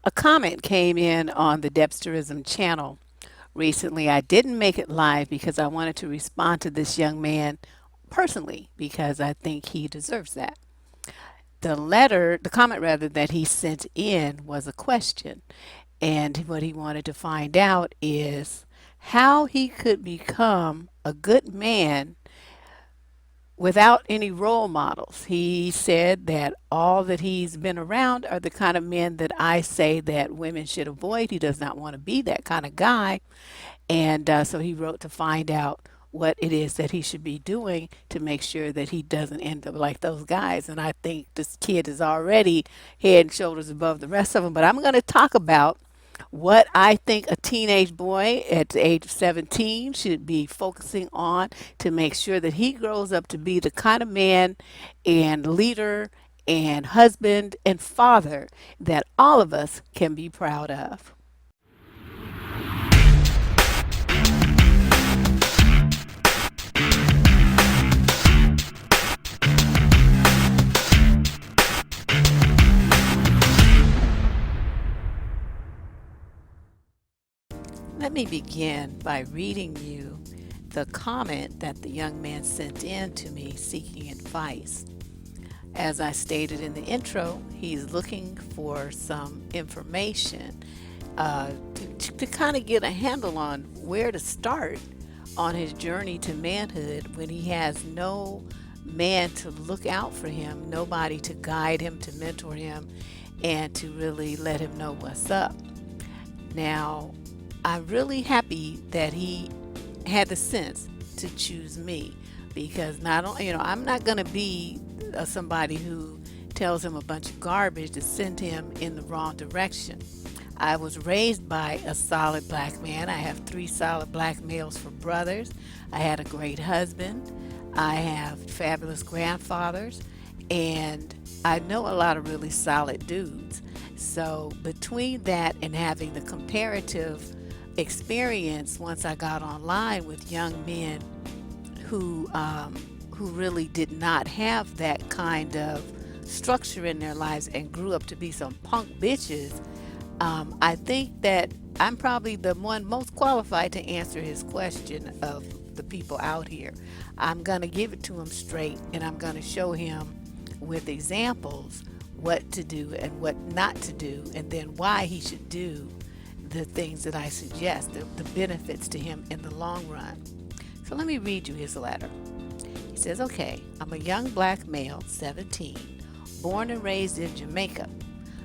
A comment came in on the Debsterism channel recently. I didn't make it live because I wanted to respond to this young man personally because I think he deserves that. The comment rather, that he sent in was a question. And what he wanted to find out is how he could become a good man without any role models. He said that all that he's been around are the kind of men that I say that women should avoid. He does not want to be that kind of guy. And so he wrote to find out what it is that he should be doing to make sure that he doesn't end up like those guys. And I think this kid is already head and shoulders above the rest of them. But I'm going to talk about what I think a teenage boy at the age of 17 should be focusing on to make sure that he grows up to be the kind of man and leader and husband and father that all of us can be proud of. Let me begin by reading you the comment that the young man sent in to me seeking advice. As I stated in the intro, he's looking for some information to kind of get a handle on where to start on his journey to manhood when he has no man to look out for him, nobody to guide him, to mentor him, and to really let him know what's up. Now, I'm really happy that he had the sense to choose me because not only, I'm not going to be somebody who tells him a bunch of garbage to send him in the wrong direction. I was raised by a solid black man. I have 3 solid black males for brothers. I had a great husband. I have fabulous grandfathers, and I know a lot of really solid dudes. So between that and having the comparative experience once I got online with young men who really did not have that kind of structure in their lives and grew up to be some punk bitches, I think that I'm probably the one most qualified to answer his question of the people out here. I'm going to give it to him straight, and I'm going to show him with examples what to do and what not to do, and then why he should do the things that I suggest, the benefits to him in the long run. So let me read you his letter. He says, okay, I'm a young black male, 17, born and raised in Jamaica.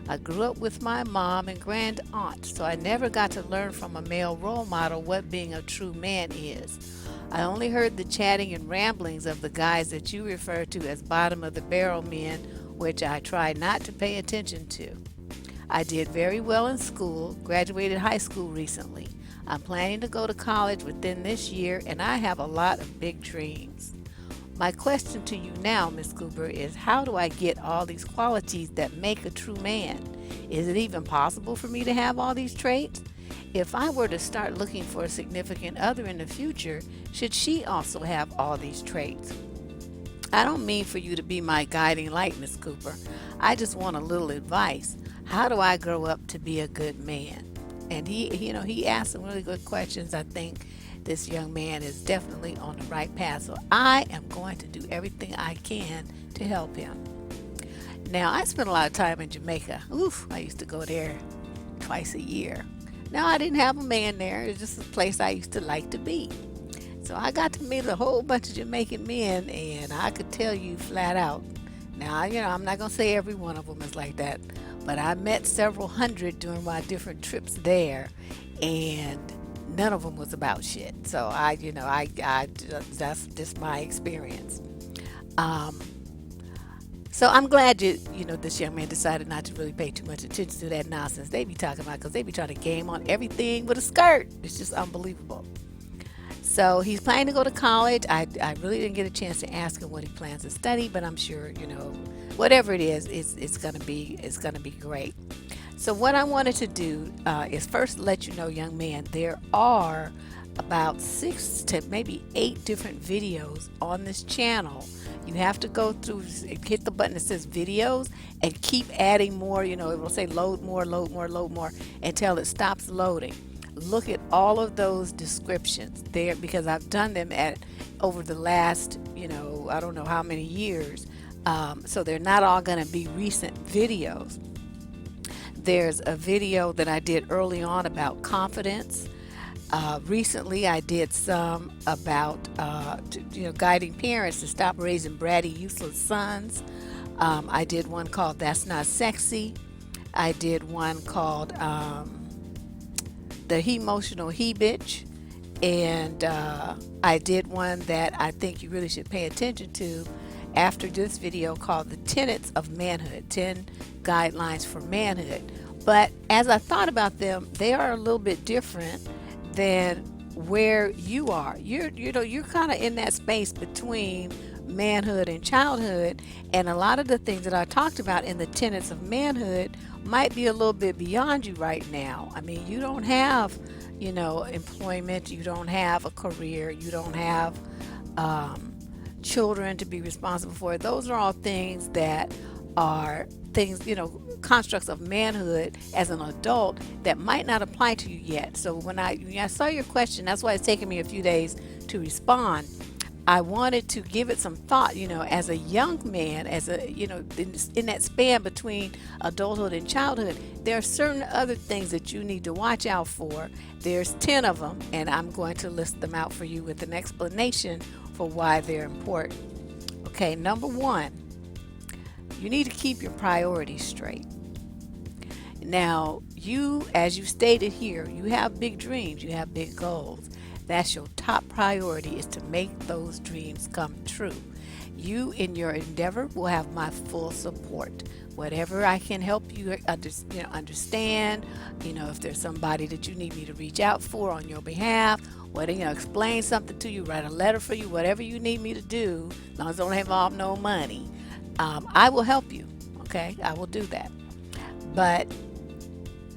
I grew up with my mom and grand aunt, so I never got to learn from a male role model what being a true man is. I only heard the chatting and ramblings of the guys that you refer to as bottom of the barrel men, which I try not to pay attention to. I did very well in school, graduated high school recently. I'm planning to go to college within this year, and I have a lot of big dreams. My question to you now, Miss Cooper, is how do I get all these qualities that make a true man? Is it even possible for me to have all these traits? If I were to start looking for a significant other in the future, should she also have all these traits? I don't mean for you to be my guiding light, Miss Cooper. I just want a little advice. How do I grow up to be a good man? And he asked some really good questions. I think this young man is definitely on the right path. So I am going to do everything I can to help him. Now, I spent a lot of time in Jamaica. Oof, I used to go there twice a year. Now, I didn't have a man there. It's just a place I used to like to be. So I got to meet a whole bunch of Jamaican men, and I could tell you flat out. Now, I'm not going to say every one of them is like that, but I met several hundred during my different trips there, and none of them was about shit. So that's just my experience. So I'm glad this young man decided not to really pay too much attention to that nonsense they be talking about, because they be trying to game on everything with a skirt. It's just unbelievable. So he's planning to go to college. I really didn't get a chance to ask him what he plans to study, but I'm sure whatever it is, it's gonna be great. So what I wanted to do is first let you know, young man, there are about 6 to maybe 8 different videos on this channel You have to go through, hit the button that says videos, and keep adding more. It will say load more, load more, load more until it stops loading. Look at all of those descriptions there, because I've done them at over the last, I don't know how many years. So they're not all going to be recent videos. There's a video that I did early on about confidence. Recently, I did some about guiding parents to stop raising bratty, useless sons. I did one called "That's Not Sexy." I did one called "The He Emotional He Bitch," and I did one that I think you really should pay attention to after this video called "The Tenets of Manhood: 10 Guidelines for Manhood." But as I thought about them, they are a little bit different than where you are. You're kind of in that space between manhood and childhood, and a lot of the things that I talked about in the tenets of manhood might be a little bit beyond you right now. I mean, you don't have, employment, you don't have a career, you don't have children to be responsible for. Those are all things that are things, constructs of manhood as an adult that might not apply to you yet. So when I saw your question, that's why it's taken me a few days to respond. I wanted to give it some thought, as a young man, as a, in that span between adulthood and childhood, there are certain other things that you need to watch out for. There's 10 of them, and I'm going to list them out for you with an explanation for why they're important. Okay, number one, you need to keep your priorities straight. Now, as you stated here, you have big dreams, you have big goals. That's your top priority, is to make those dreams come true. You, in your endeavor, will have my full support. Whatever I can help you understand, if there's somebody that you need me to reach out for on your behalf, explain something to you, write a letter for you, whatever you need me to do, as long as it don't involve no money, I will help you. Okay, I will do that. But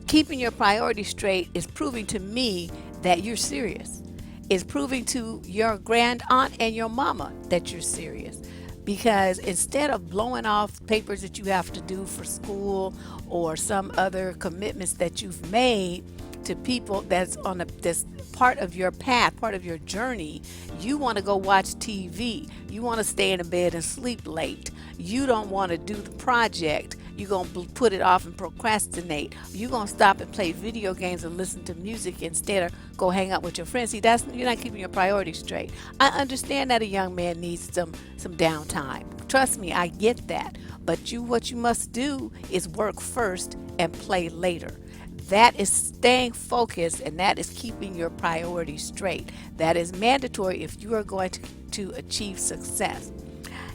keeping your priorities straight is proving to me that you're serious. It's proving to your grand aunt and your mama that you're serious. Because instead of blowing off papers that you have to do for school or some other commitments that you've made to people that's on this part of your path, part of your journey, you want to go watch TV. You want to stay in the bed and sleep late. You don't want to do the project. You're going to put it off and procrastinate. You're going to stop and play video games and listen to music instead of go hang out with your friends. See, you're not keeping your priorities straight. I understand that a young man needs some downtime. Trust me, I get that. But what you must do is work first and play later. That is staying focused, and that is keeping your priorities straight. That is mandatory if you are going to achieve success.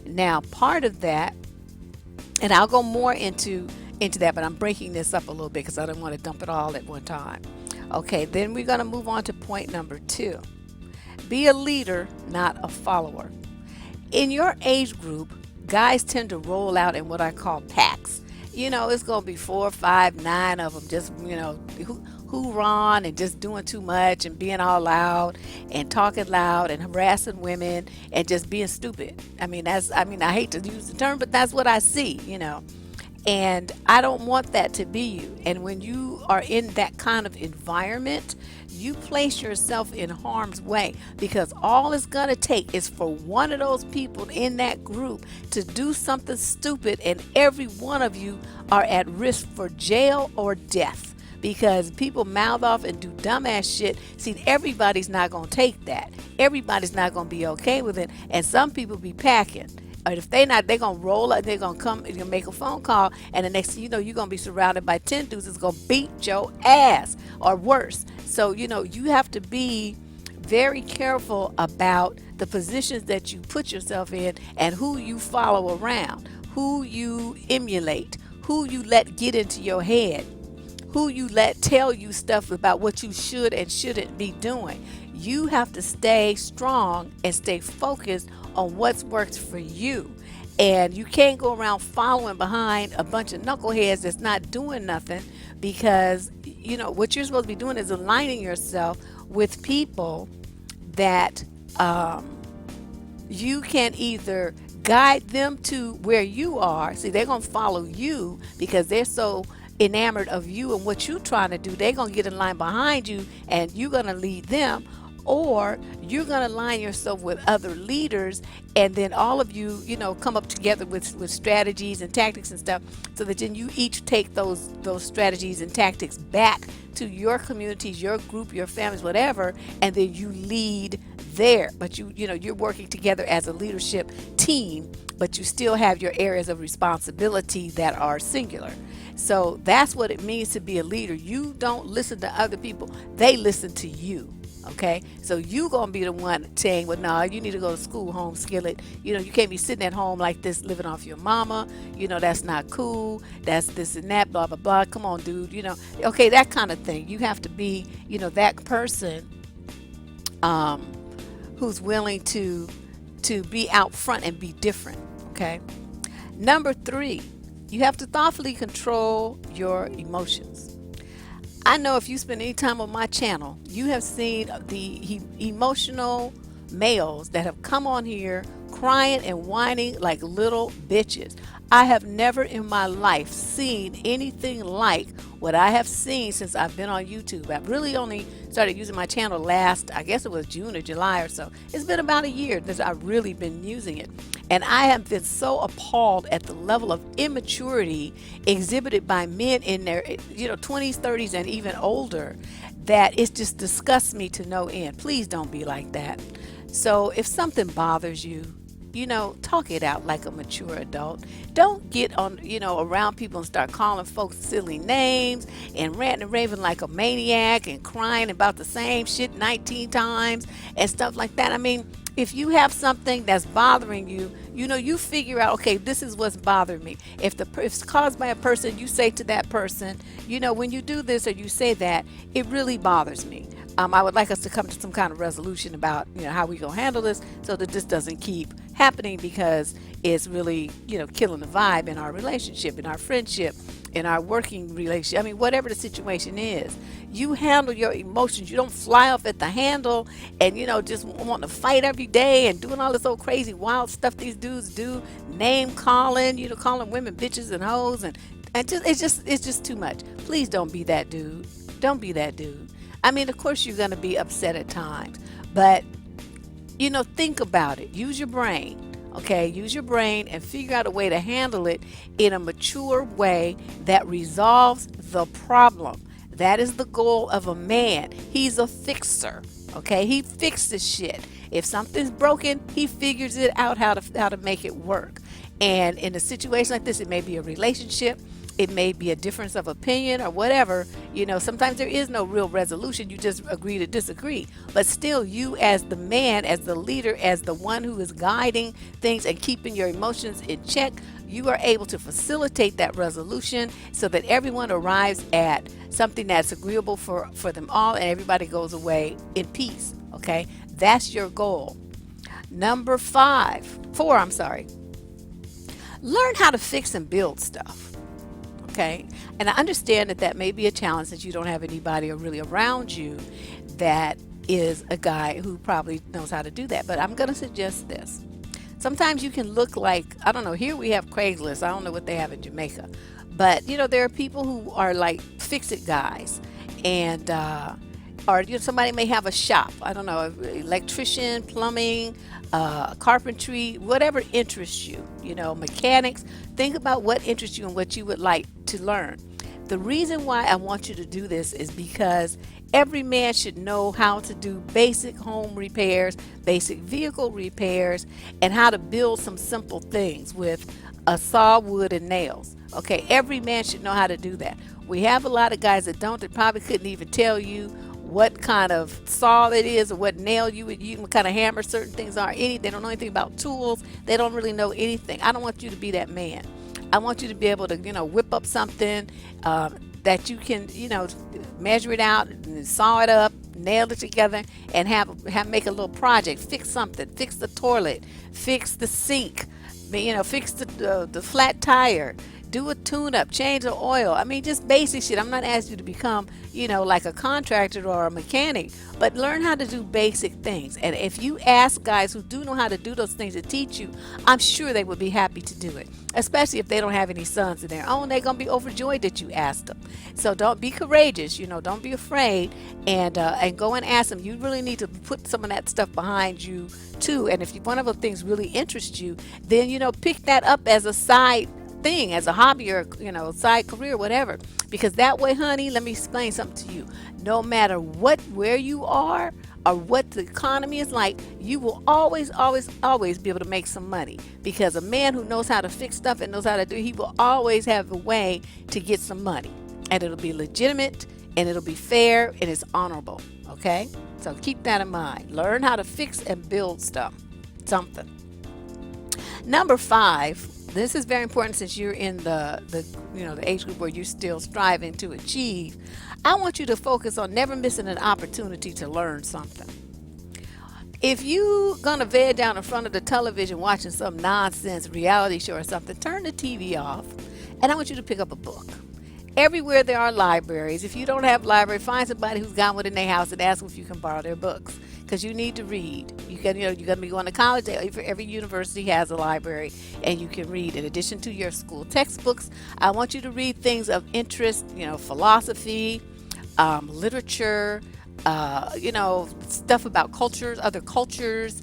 Now, part of that, and I'll go more into that, but I'm breaking this up a little bit because I don't want to dump it all at one time. Okay, then we're going to move on to point number 2. Be a leader, not a follower. In your age group, guys tend to roll out in what I call packs. It's going to be 4, 5, 9 of them just, hoorahing and just doing too much and being all loud and talking loud and harassing women and just being stupid. I hate to use the term, but that's what I see, And I don't want that to be you. And when you are in that kind of environment, you place yourself in harm's way, because all it's going to take is for one of those people in that group to do something stupid, and every one of you are at risk for jail or death, because people mouth off and do dumbass shit. See, everybody's not going to take that. Everybody's not going to be okay with it, and some people be packing. Or if they're not, they're going to roll up, they're going to come, you'll make a phone call, and the next thing you know, you're going to be surrounded by 10 dudes that's going to beat your ass or worse. So, you have to be very careful about the positions that you put yourself in and who you follow around, who you emulate, who you let get into your head, who you let tell you stuff about what you should and shouldn't be doing. You have to stay strong and stay focused on what's works for you. And you can't go around following behind a bunch of knuckleheads that's not doing nothing, because, what you're supposed to be doing is aligning yourself with people that you can either guide them to where you are. See, they're going to follow you because they're so enamored of you and what you're trying to do. They're going to get in line behind you and you're going to lead them. Or you're going to align yourself with other leaders, and then all of you, come up together with strategies and tactics and stuff, so that then you each take those strategies and tactics back to your communities, your group, your families, whatever, and then you lead there. But you're working together as a leadership team, but you still have your areas of responsibility that are singular. So that's what it means to be a leader. You don't listen to other people, they listen to you. Okay, so you gonna be the one saying, well, no, you need to go to school, home skillet. You can't be sitting at home like this, living off your mama. That's not cool. That's this and that, blah blah blah. Come on, dude. Okay, that kind of thing. You have to be, that person, who's willing to be out front and be different. Okay. Number 3, you have to thoughtfully control your emotions. I know if you spend any time on my channel, you have seen the emotional males that have come on here crying and whining like little bitches. I have never in my life seen anything like what I have seen since I've been on YouTube. I've really only started using my channel last, I guess it was June or July or so. It's been about a year since I've really been using it. And I have been so appalled at the level of immaturity exhibited by men in their 20s, 30s, and even older, that it just disgusts me to no end. Please don't be like that. So if something bothers you, talk it out like a mature adult. Don't get on, around people and start calling folks silly names and ranting and raving like a maniac and crying about the same shit 19 times and stuff like that. I mean, if you have something that's bothering you, you figure out, okay, this is what's bothering me. If it's caused by a person, you say to that person, when you do this or you say that, it really bothers me. I would like us to come to some kind of resolution about, how we gonna handle this so that this doesn't keep happening, because it's really, killing the vibe in our relationship, in our friendship, in our working relationship. I mean, whatever the situation is, you handle your emotions. You don't fly off at the handle and, just want to fight every day and doing all this old crazy wild stuff these dudes do, name calling, calling women bitches and hoes, and it's just too much. Please don't be that dude. Don't be that dude. I mean, of course you're going to be upset at times, but think about it. Use your brain. Okay, use your brain and figure out a way to handle it in a mature way that resolves the problem. That is the goal of a man. He's a fixer. Okay, he fixes shit. If something's broken, he figures it out how to make it work. And in a situation like this, it may be a relationship, it may be a difference of opinion or whatever. Sometimes there is no real resolution. You just agree to disagree. But still, you as the man, as the leader, as the one who is guiding things and keeping your emotions in check, you are able to facilitate that resolution so that everyone arrives at something that's agreeable for them all, and everybody goes away in peace. Okay, that's your goal. Number 4, I'm sorry. Learn how to fix and build stuff. Okay, and I understand that may be a challenge since you don't have anybody really around you that is a guy who probably knows how to do that. But I'm going to suggest this. Sometimes you can look like, I don't know, here we have Craigslist. I don't know what they have in Jamaica. But, there are people who are like fix-it guys. And, or somebody may have a shop. I don't know, electrician, plumbing, carpentry, whatever interests you, mechanics. Think about what interests you and what you would like to learn. The reason why I want you to do this is because every man should know how to do basic home repairs, basic vehicle repairs, and how to build some simple things with a saw, wood, and nails. Okay, every man should know how to do that. We have a lot of guys that don't, that probably couldn't even tell you what kind of saw it is or what nail you would use, what kind of hammer certain things are. They don't know anything about tools. They don't really know anything. I don't want you to be that man. I want you to be able to, whip up something that you can, measure it out, and saw it up, nail it together, and have make a little project. Fix something. Fix the toilet. Fix the sink. Fix the flat tire. do a tune up, change the oil. I mean, just basic shit. I'm not asking you to become, like a contractor or a mechanic, but learn how to do basic things. And if you ask guys who do know how to do those things to teach you, I'm sure they would be happy to do it. Especially if they don't have any sons of their own, they're gonna be overjoyed that you asked them. So don't be courageous, don't be afraid, and go and ask them. You really need to put some of that stuff behind you too. And if one of the things really interests you, then pick that up as a side thing, as a hobby, or side career, whatever. Because that way, honey, let me explain something to you. No matter where you are or what the economy is like, you will always, always, always be able to make some money. Because a man who knows how to fix stuff and knows how to do, he will always have a way to get some money, and it'll be legitimate, and it'll be fair, and it's honorable. Okay, so keep that in mind. Learn how to fix and build something. Number 5. This is very important since you're in the age group where you're still striving to achieve. I want you to focus on never missing an opportunity to learn something. If you gonna veg down in front of the television watching some nonsense reality show or something, turn the TV off, and I want you to pick up a book. Everywhere there are libraries. If you don't have a library, find somebody who's got one in their house and ask them if you can borrow their books, because you need to read. You're gonna be going to college. Every university has a library, and you can read. In addition to your school textbooks, I want you to read things of interest. Philosophy, literature, stuff about cultures, other cultures,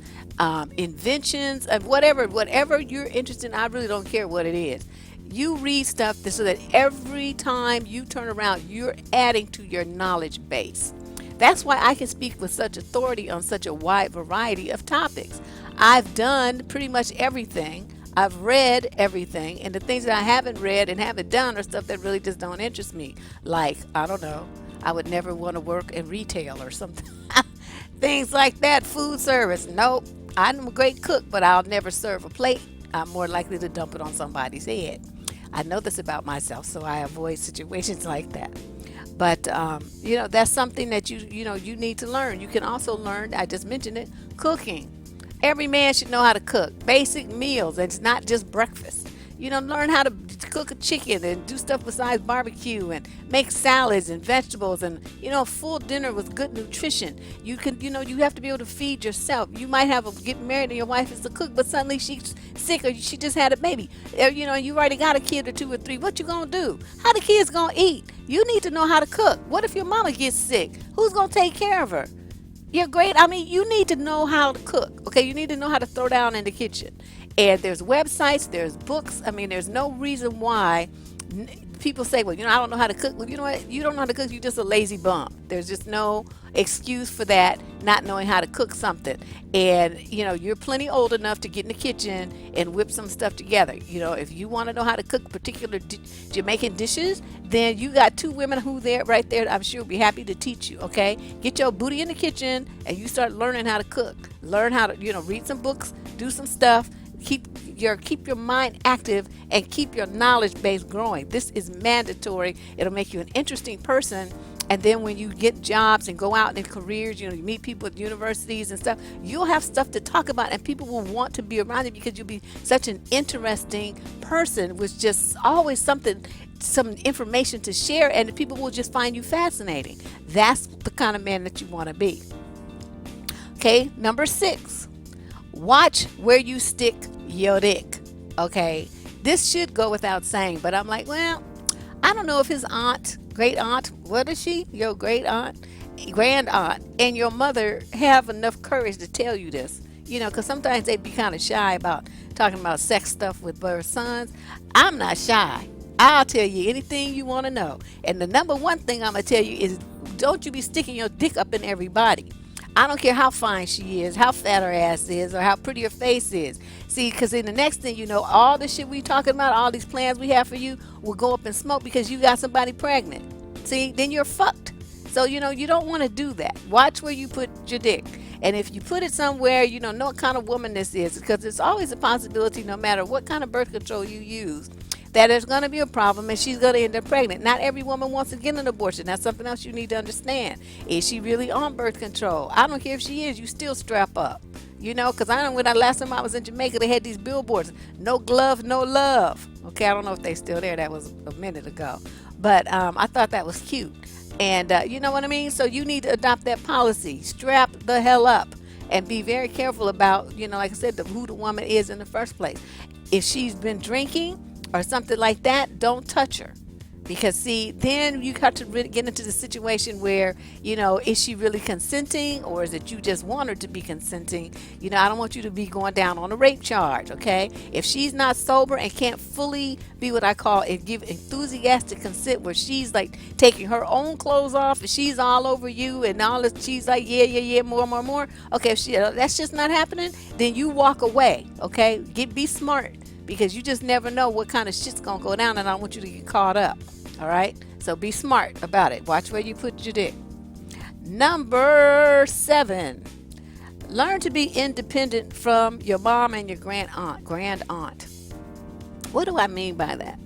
inventions, and whatever you're interested in. I really don't care what it is. You read stuff so that every time you turn around, you're adding to your knowledge base. That's why I can speak with such authority on such a wide variety of topics. I've done pretty much everything. I've read everything, and the things that I haven't read and haven't done are stuff that really just don't interest me. Like, I don't know, I would never want to work in retail or something. Things like that, food service. Nope, I'm a great cook, but I'll never serve a plate. I'm more likely to dump it on somebody's head. I know this about myself, so I avoid situations like that. But that's something that you need to learn. You can also learn, I just mentioned it, cooking. Every man should know how to cook basic meals, and it's not just breakfast. Learn how to cook a chicken and do stuff besides barbecue, and make salads and vegetables, and a full dinner with good nutrition. You can, you have to be able to feed yourself. You might get married and your wife is the cook, but suddenly she's sick, or she just had a baby, you already got a kid or 2 or 3. What you gonna do? How the kids gonna eat? You need to know how to cook. What if your mama gets sick? Who's gonna take care of her? You're great. I mean, you need to know how to cook. Okay, you need to know how to throw down in the kitchen. And there's websites, there's books. I mean, there's no reason why people say, well, I don't know how to cook. Well, you know what? You don't know how to cook. You're just a lazy bum. There's just no excuse for that, not knowing how to cook something. And, you're plenty old enough to get in the kitchen and whip some stuff together. If you want to know how to cook particular Jamaican dishes, then you got 2 women right there, I'm sure will be happy to teach you, okay? Get your booty in the kitchen and you start learning how to cook. Learn how to, read some books, do some stuff. Keep your mind active and keep your knowledge base growing. This is mandatory. It'll make you an interesting person. And then when you get jobs and go out in careers, you meet people at universities and stuff, you'll have stuff to talk about, and people will want to be around you because you'll be such an interesting person with just always some information to share, and people will just find you fascinating. That's the kind of man that you want to be. Okay, number 6. Watch where you stick your dick. Okay, this should go without saying, but I'm like, well, I don't know if his great aunt, what is she? Your great aunt, grand aunt, and your mother have enough courage to tell you this. Because sometimes they be kind of shy about talking about sex stuff with their sons. I'm not shy. I'll tell you anything you want to know. And the number 1 thing I'm going to tell you is, don't you be sticking your dick up in everybody. I don't care how fine she is, how fat her ass is, or how pretty her face is. See, because in the next thing you know, all the shit we talking about, all these plans we have for you will go up in smoke because you got somebody pregnant. See, then you're fucked. So, you don't want to do that. Watch where you put your dick. And if you put it somewhere, know what kind of woman this is, because there's always a possibility, no matter what kind of birth control you use, that there's going to be a problem and she's going to end up pregnant. Not every woman wants to get an abortion. That's something else you need to understand. Is she really on birth control? I don't care if she is, you still strap up. You know, because I know when I last time I was in Jamaica, they had these billboards, no glove, no love. Okay, I don't know if they still there. That was a minute ago. But I thought that was cute. And you know what I mean? So you need to adopt that policy. Strap the hell up and be very careful about, you know, like I said, who the woman is in the first place. If she's been drinking or something like that, don't touch her. Because see, then you have to really get into the situation where, you know, is she really consenting, or is it you just want her to be consenting? You know, I don't want you to be going down on a rape charge, okay? If she's not sober and can't fully be what I call and give enthusiastic consent, where she's like taking her own clothes off and she's all over you and all this, she's like, yeah, yeah, yeah, more, more, more. Okay, if that's just not happening, then you walk away, okay? Be smart, because you just never know what kind of shit's gonna go down, and I don't want you to get caught up. All right, so be smart about it. Watch where you put your dick. Number 7, learn to be independent from your mom and your grand aunt. What do I mean by that?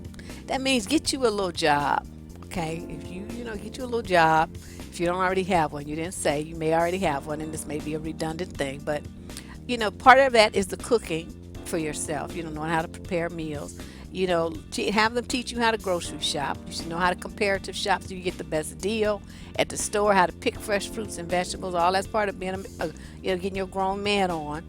That means get you a little job. Okay, if you know, get you a little job. If you don't already have one, you didn't say, you may already have one, and this may be a redundant thing, but you know, part of that is the cooking for yourself. You don't know how to prepare meals. You know, have them teach you how to grocery shop. You should know how to comparative shop so you get the best deal at the store, how to pick fresh fruits and vegetables. All that's part of being you know, getting your grown man on.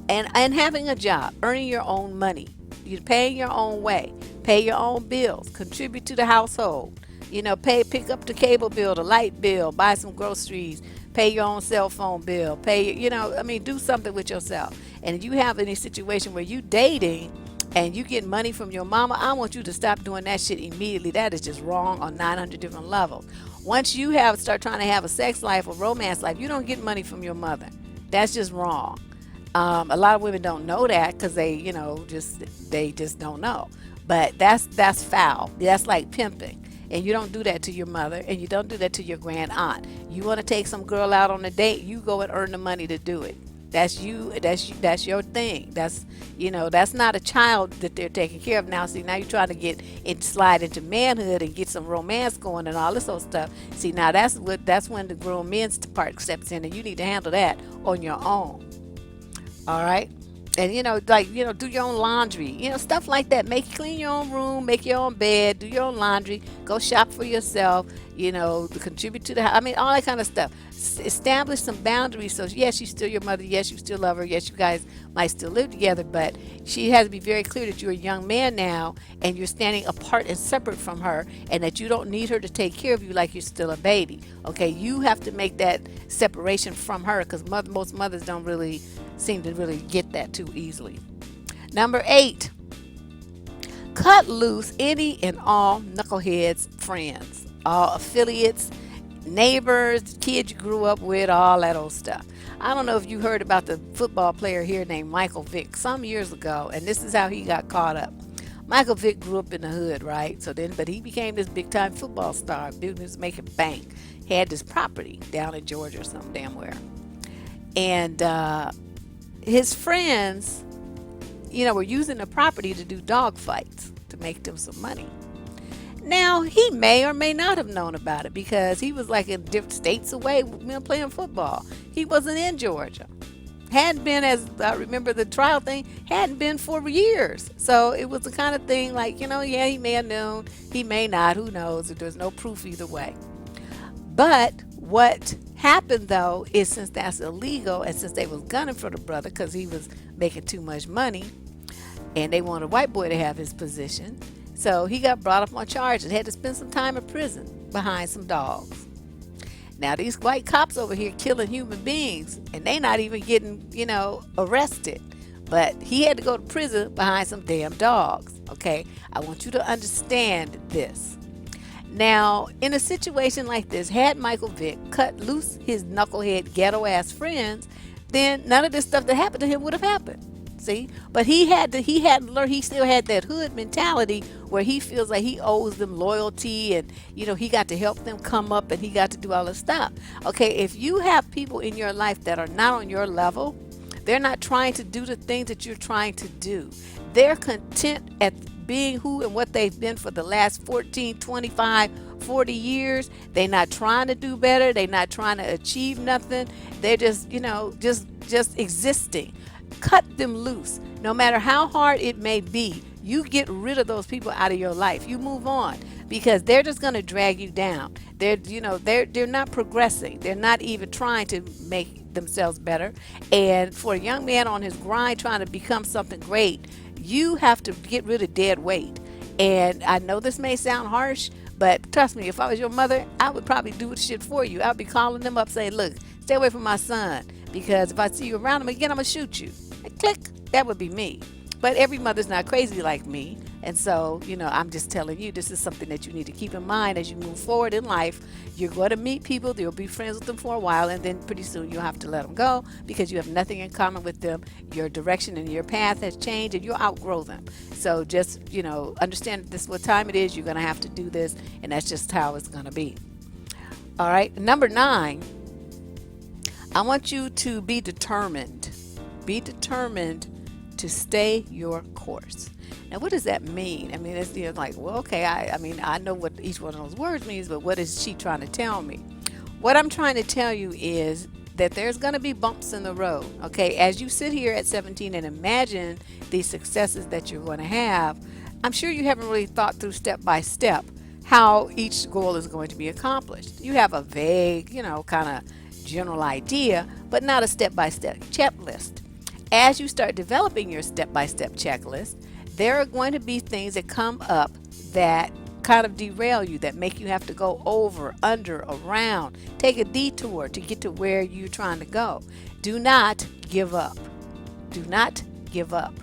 And having a job, earning your own money. You're paying your own way, pay your own bills, contribute to the household. You know, pick up the cable bill, the light bill, buy some groceries, pay your own cell phone bill, you know, I mean, do something with yourself. And if you have any situation where you dating and you get money from your mama, I want you to stop doing that shit immediately. That is just wrong on 900 different levels. Once you start trying to have a sex life or romance life, you don't get money from your mother. That's just wrong. A lot of women don't know that because they, you know, they just don't know. But that's foul. That's like pimping. And you don't do that to your mother, and you don't do that to your grand aunt. You want to take some girl out on a date, you go and earn the money to do it. That's that's your thing. That's, you know, that's not a child that they're taking care of. Now see, now you're trying to slide into manhood and get some romance going and all this old stuff. See, now that's when the grown men's part steps in, and you need to handle that on your own. All right. And you know, like, you know, do your own laundry, you know, stuff like that. Clean your own room, make your own bed, do your own laundry, go shop for yourself, you know, contribute to the house. I mean, all that kind of stuff. Establish some boundaries. So yes, she's still your mother. Yes, you still love her. Yes, you guys might still live together, but she has to be very clear that you're a young man now and you're standing apart and separate from her, and that you don't need her to take care of you like you're still a baby. Okay, you have to make that separation from her, because most mothers don't really seem to really get that too easily. Number 8, cut loose any and all knuckleheads friends, all affiliates, neighbors, kids you grew up with, all that old stuff. I don't know if you heard about the football player here named Michael Vick some years ago, and this is how he got caught up. Michael Vick grew up in the hood, right? But he became this big time football star. Dude was making bank. He had this property down in Georgia or some damn where. And his friends, you know, were using the property to do dog fights to make them some money. Now, he may or may not have known about it, because he was like in different states away, you know, playing football. He wasn't in Georgia. Hadn't been, as I remember the trial thing, hadn't been for years. So it was the kind of thing like, you know, yeah, he may have known, he may not, who knows? There's no proof either way. But what happened though is, since that's illegal, and since they was gunning for the brother because he was making too much money, and they wanted a white boy to have his position, so he got brought up on charges, had to spend some time in prison behind some dogs. Now these white cops over here killing human beings, and they not even getting, you know, arrested, but he had to go to prison behind some damn dogs. Okay, I want you to understand this. Now, in a situation like this, had Michael Vick cut loose his knucklehead ghetto ass friends, then none of this stuff that happened to him would have happened. See, but he still had that hood mentality where he feels like he owes them loyalty, and you know, he got to help them come up, and he got to do all this stuff. Okay, if you have people in your life that are not on your level, they're not trying to do the things that you're trying to do. They're content being who and what they've been for the last 14, 25, 40 years. They're not trying to do better. They're not trying to achieve nothing. They're just, just existing. Cut them loose. No matter how hard it may be, you get rid of those people out of your life. You move on, because they're just going to drag you down. They're not progressing. They're not even trying to make themselves better. And for a young man on his grind trying to become something great, you have to get rid of dead weight. And I know this may sound harsh, but trust me, if I was your mother, I would probably do shit for you. I'd be calling them up saying, look, stay away from my son, because if I see you around him again, I'm going to shoot you. And click. That would be me. But every mother's not crazy like me. And so, I'm just telling you, this is something that you need to keep in mind as you move forward in life. You're going to meet people, you'll be friends with them for a while, and then pretty soon you'll have to let them go because you have nothing in common with them. Your direction and your path has changed, and you'll outgrow them. So just, understand this what time it is. You're going to have to do this, and that's just how it's going to be. All right. Number 9, I want you to be determined. Be determined to stay your course. Now, what does that mean? I mean, it's like, well, okay, I know what each one of those words means, but what is she trying to tell me? What I'm trying to tell you is that there's going to be bumps in the road, okay? As you sit here at 17 and imagine these successes that you're going to have, I'm sure you haven't really thought through step by step how each goal is going to be accomplished. You have a vague, kind of general idea, but not a step-by-step checklist. As you start developing your step-by-step checklist, there are going to be things that come up that kind of derail you, that make you have to go over, under, around, take a detour to get to where you're trying to go. Do not give up. Do not give up.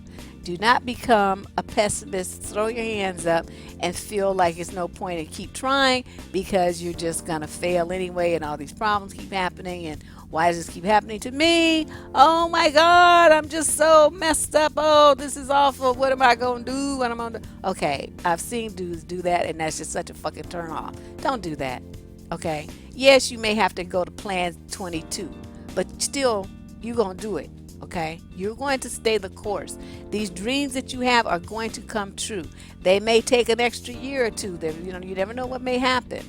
Do not become a pessimist, throw your hands up, and feel like it's no point in keep trying because you're just going to fail anyway and all these problems keep happening and why does this keep happening to me? Oh my God, I'm just so messed up. Oh, this is awful. What am I going to do? What am I going to do? Okay, I've seen dudes do that, and that's just such a fucking turn off. Don't do that, okay? Yes, you may have to go to plan 22, but still, you're going to do it. Okay, you're going to stay the course. These dreams that you have are going to come true. They may take an extra year or two. You never know what may happen.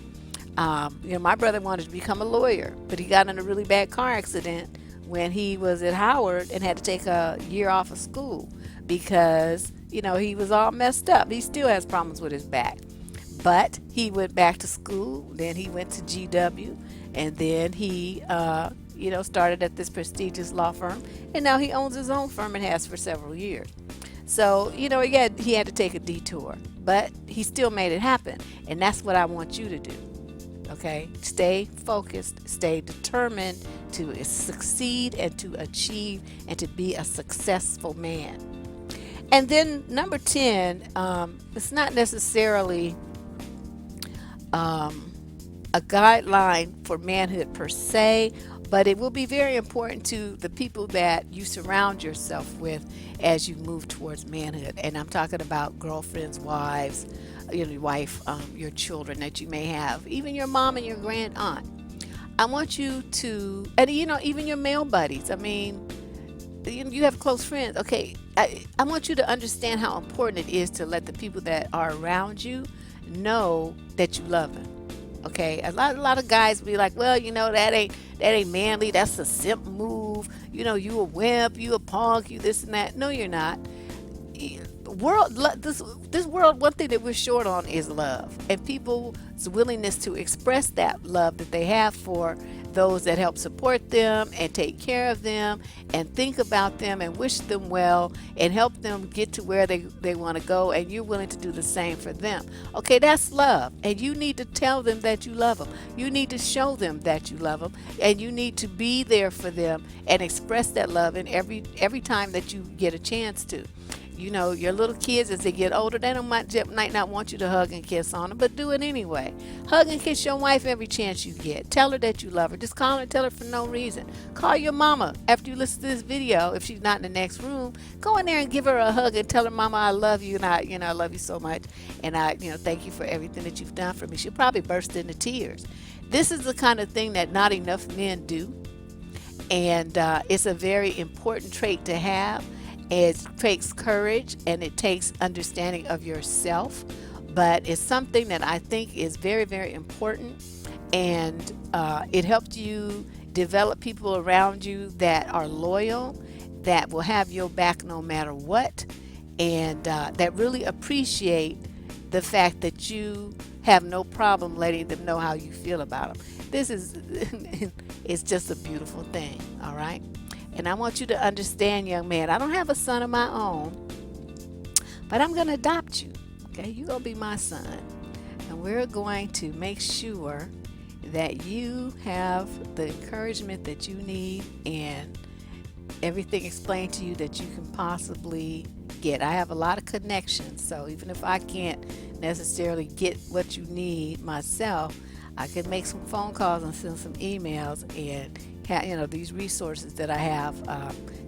My brother wanted to become a lawyer, but he got in a really bad car accident when he was at Howard and had to take a year off of school because he was all messed up. He still has problems with his back, but he went back to school. Then he went to GW, and then he started at this prestigious law firm, and now he owns his own firm and has for several years. So, he had to take a detour, but he still made it happen, and that's what I want you to do, okay? Stay focused, stay determined to succeed and to achieve and to be a successful man. And then number 10, it's not necessarily a guideline for manhood per se, but it will be very important to the people that you surround yourself with as you move towards manhood. And I'm talking about girlfriends, wives, your wife, your children that you may have, even your mom and your grand aunt. I want you to, and even your male buddies. I mean, you have close friends. Okay, I want you to understand how important it is to let the people that are around you know that you love them. Okay, a lot of guys be like, well, that ain't manly. That's a simp move. You a wimp. You a punk. You this and that. No, you're not. This world, one thing that we're short on is love, and people's willingness to express that love that they have for those that help support them and take care of them and think about them and wish them well and help them get to where they want to go, and you're willing to do the same for them. Okay, that's love, and you need to tell them that you love them. You need to show them that you love them, and you need to be there for them and express that love in every time that you get a chance to. Your little kids, as they get older, they might not want you to hug and kiss on them, but do it anyway. Hug and kiss your wife every chance you get. Tell her that you love her. Just call her and tell her for no reason. Call your mama after you listen to this video. If she's not in the next room, go in there and give her a hug and tell her, Mama, I love you, and I love you so much, and I thank you for everything that you've done for me. She'll probably burst into tears. This is the kind of thing that not enough men do, and it's a very important trait to have. It takes courage and it takes understanding of yourself, but it's something that I think is very, very important. And it helps you develop people around you that are loyal, that will have your back no matter what, and that really appreciate the fact that you have no problem letting them know how you feel about them. This is it's just a beautiful thing, all right? And I want you to understand, young man, I don't have a son of my own, but I'm going to adopt you. Okay? You're going to be my son. And we're going to make sure that you have the encouragement that you need and everything explained to you that you can possibly get. I have a lot of connections, so even if I can't necessarily get what you need myself, I can make some phone calls and send some emails, and these resources that I have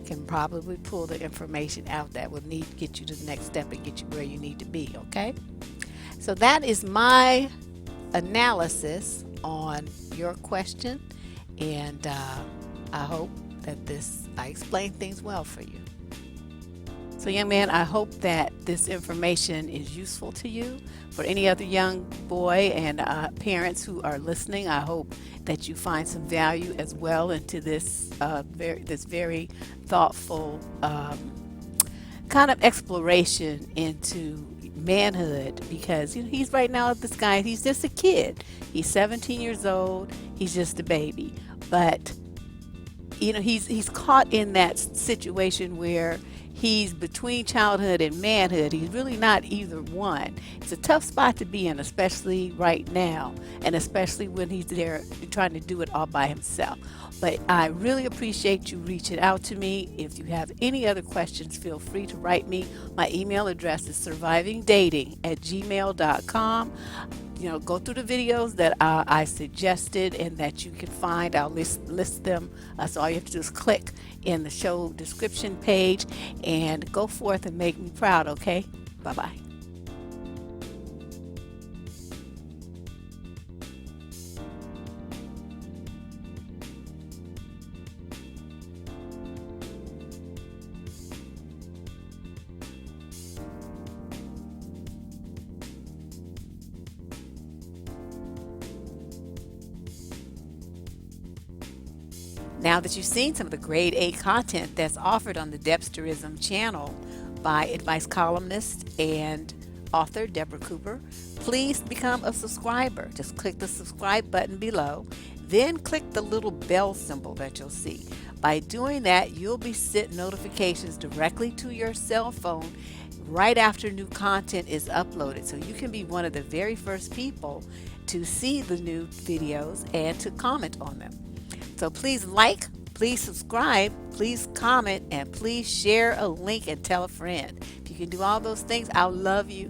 can probably pull the information out that will need to get you to the next step and get you where you need to be. Okay, so that is my analysis on your question, and I hope that I explained things well for you. So, young man, I hope that this information is useful to you. For any other young boy and parents who are listening, I hope that you find some value as well into this very thoughtful kind of exploration into manhood, because he's right now, this guy, he's just a kid. He's 17 years old. He's just a baby, but he's caught in that situation where he's between childhood and manhood. He's really not either one. It's a tough spot to be in, especially right now, and especially when he's there trying to do it all by himself. But I really appreciate you reaching out to me. If you have any other questions, feel free to write me. My email address is survivingdating@gmail.com. Go through the videos that I suggested and that you can find. I'll list them. So all you have to do is click in the show description page and go forth and make me proud, okay? Bye-bye. Now that you've seen some of the grade A content that's offered on the Debsterism channel by advice columnist and author Deborrah Cooper, please become a subscriber. Just click the subscribe button below, then click the little bell symbol that you'll see. By doing that, you'll be sent notifications directly to your cell phone right after new content is uploaded, so you can be one of the very first people to see the new videos and to comment on them. So please please subscribe, please comment, and please share a link and tell a friend. If you can do all those things, I'll love you.